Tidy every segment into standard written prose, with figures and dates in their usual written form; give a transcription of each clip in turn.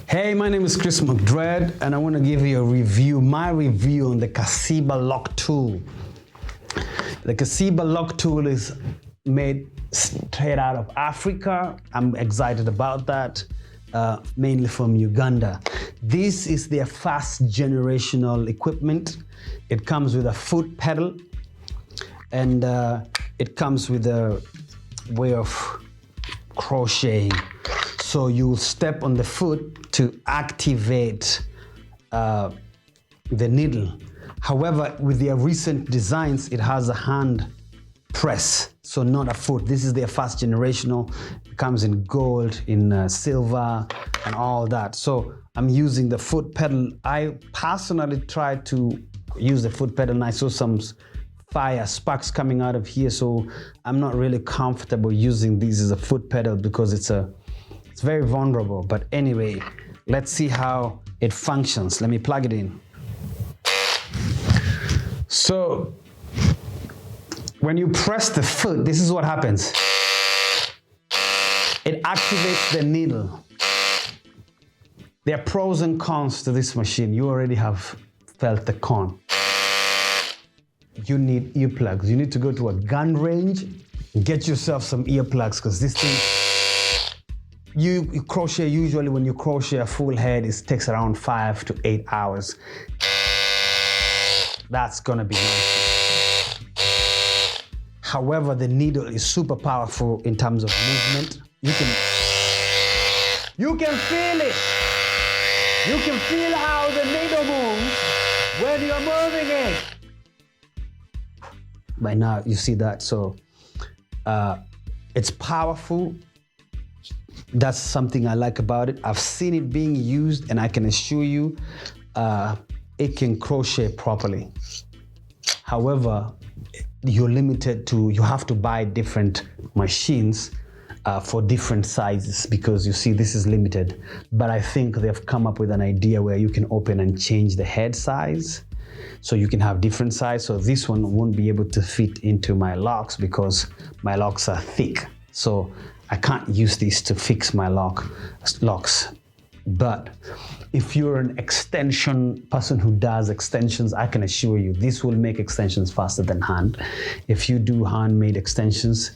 Hey, my name is Chris McDread, and I want to give you a review, my review on the Kasiba Loc tool. The Kasiba Loc tool is made straight out of Africa. I'm excited about that, mainly from Uganda. This is their fast generational equipment. It comes with a foot pedal, and it comes with a way of crocheting. So you step on the foot to activate the needle. However, with their recent designs, it has a hand press, so not a foot. This is their fast generational. It comes in gold, in silver, and all that. So I'm using the foot pedal. I personally tried to use the foot pedal, and I saw some fire sparks coming out of here. So I'm not really comfortable using this as a foot pedal because it's very vulnerable. But anyway, let's see how it functions. Let me plug it in. So when you press the foot, this is what happens. It activates the needle. There are pros and cons to this machine. You already have felt the con. You need earplugs. You need to go to a gun range and get yourself some earplugs, because this thing, you crochet, usually when you crochet a full head, it takes around 5 to 8 hours. That's gonna be nice. However, the needle is super powerful in terms of movement. You can feel it. You can feel how the needle moves when you're moving it. By now, you see that. So it's powerful. That's something I like about it. I've seen it being used, and I can assure you it can crochet properly. However, you're limited to, you have to buy different machines for different sizes, because you see this is limited. But I think they've come up with an idea where you can open and change the head size, so you can have different size. So this one won't be able to fit into my locks because my locks are thick. So I can't use this to fix my locks. But if you're an extension person who does extensions, I can assure you this will make extensions faster than hand. If you do handmade extensions,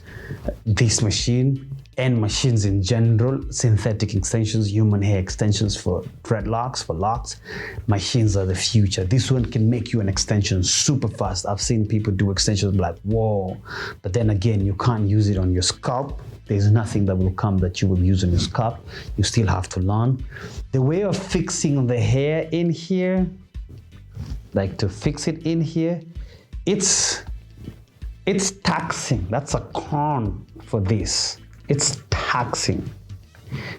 this machine and machines in general, synthetic extensions, human hair extensions for dreadlocks, for locks, machines are the future. This one can make you an extension super fast. I've seen people do extensions like, whoa. But then again, you can't use it on your scalp. There's nothing that will come that you will use on your scalp. You still have to learn. The way of fixing the hair in here, like to fix it in here, it's taxing. That's a con for this. It's taxing.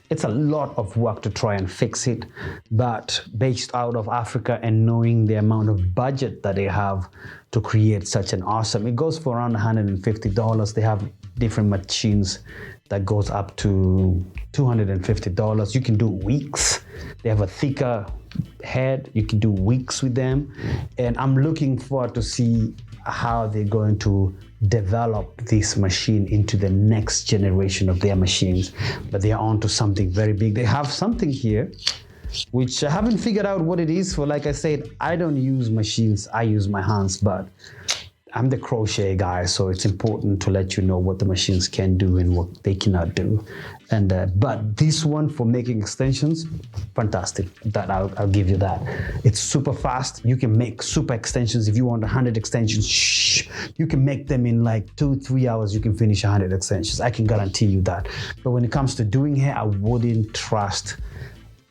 It's a lot of work to try and fix it, but based out of Africa and knowing the amount of budget that they have to create such an awesome, it goes for around $150. They have different machines that goes up to $250. You can do weeks. They have a thicker head. You can do weeks with them. And I'm looking forward to see how they're going to develop this machine into the next generation of their machines. But they are onto something very big. They have something here which I haven't figured out what it is for. Like I said, I don't use machines, I use my hands, but I'm the crochet guy, so it's important to let you know what the machines can do and what they cannot do. And but this one for making extensions, fantastic. That I'll give you that. It's super fast. You can make super extensions. If you want 100 extensions, you can make them in like 2-3 hours. You can finish 100 extensions. I can guarantee you that. But when it comes to doing hair, I wouldn't trust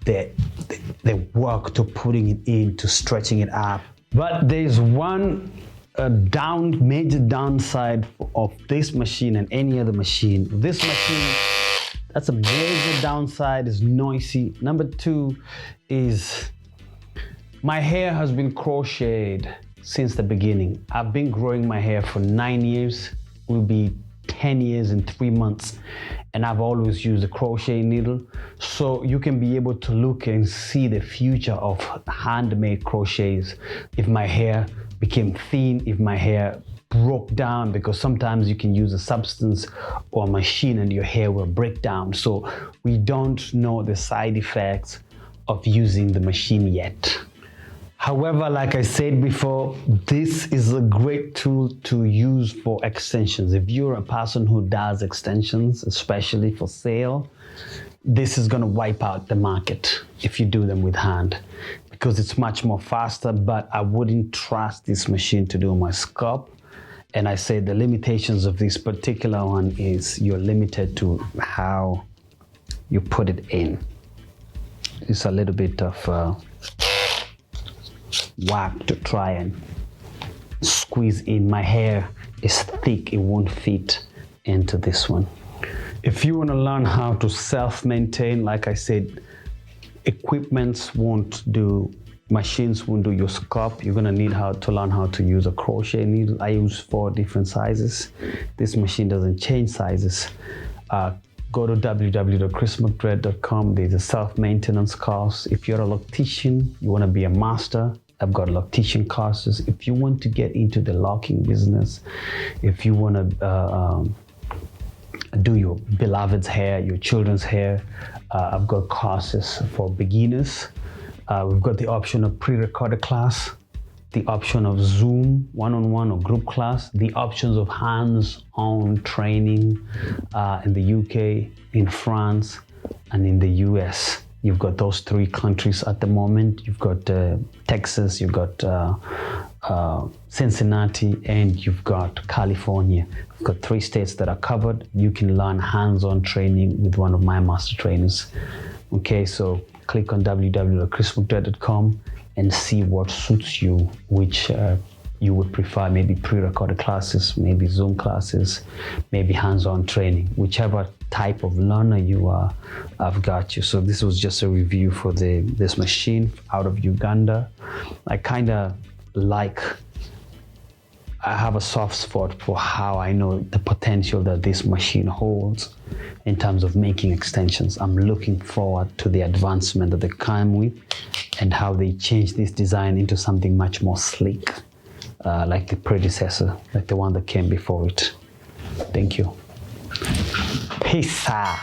the work to putting it in, to stretching it up. But there's one major downside of this machine and any other machine. This machine, that's a major downside, is noisy. Number 2 is my hair has been crocheted since the beginning. I've been growing my hair for 9 years. Will be 10 years in 3 months. And I've always used a crochet needle. So you can be able to look and see the future of handmade crochets. If my hair became thin, if my hair broke down, because sometimes you can use a substance or a machine and your hair will break down. So we don't know the side effects of using the machine yet. However, like I said before, this is a great tool to use for extensions. If you're a person who does extensions, especially for sale, this is going to wipe out the market if you do them with hand, because it's much more faster. But I wouldn't trust this machine to do my scope. And I say the limitations of this particular one is you're limited to how you put it in. It's a little bit of work to try and squeeze in. My hair is thick, it won't fit into this one. If you want to learn how to self-maintain, like I said, machines won't do your scope. You're going to need to learn how to use a crochet needle. I use 4 different sizes. This machine doesn't change sizes. Go to www.chrismcdread.com. There's a self-maintenance course. If you're a loctician, you want to be a master, I've got loctician courses. If you want to get into the locking business, if you want to do your beloved's hair, your children's hair, I've got courses for beginners. We've got the option of pre-recorded class, the option of Zoom one-on-one or group class, the options of hands-on training in the UK, in France, and in the US. You've got those 3 countries at the moment. You've got Texas, you've got Cincinnati, and you've got California. You've got 3 states that are covered. You can learn hands-on training with one of my master trainers. Okay, so click on www.chrismcdread.com and see what suits you, which you would prefer, maybe pre-recorded classes, maybe Zoom classes, maybe hands-on training. Whichever type of learner you are, I've got you. So this was just a review for this machine out of Uganda. I have a soft spot for how I know the potential that this machine holds in terms of making extensions. I'm looking forward to the advancement that they come with and how they change this design into something much more sleek, like the predecessor, like the one that came before it. Thank you. Peace out.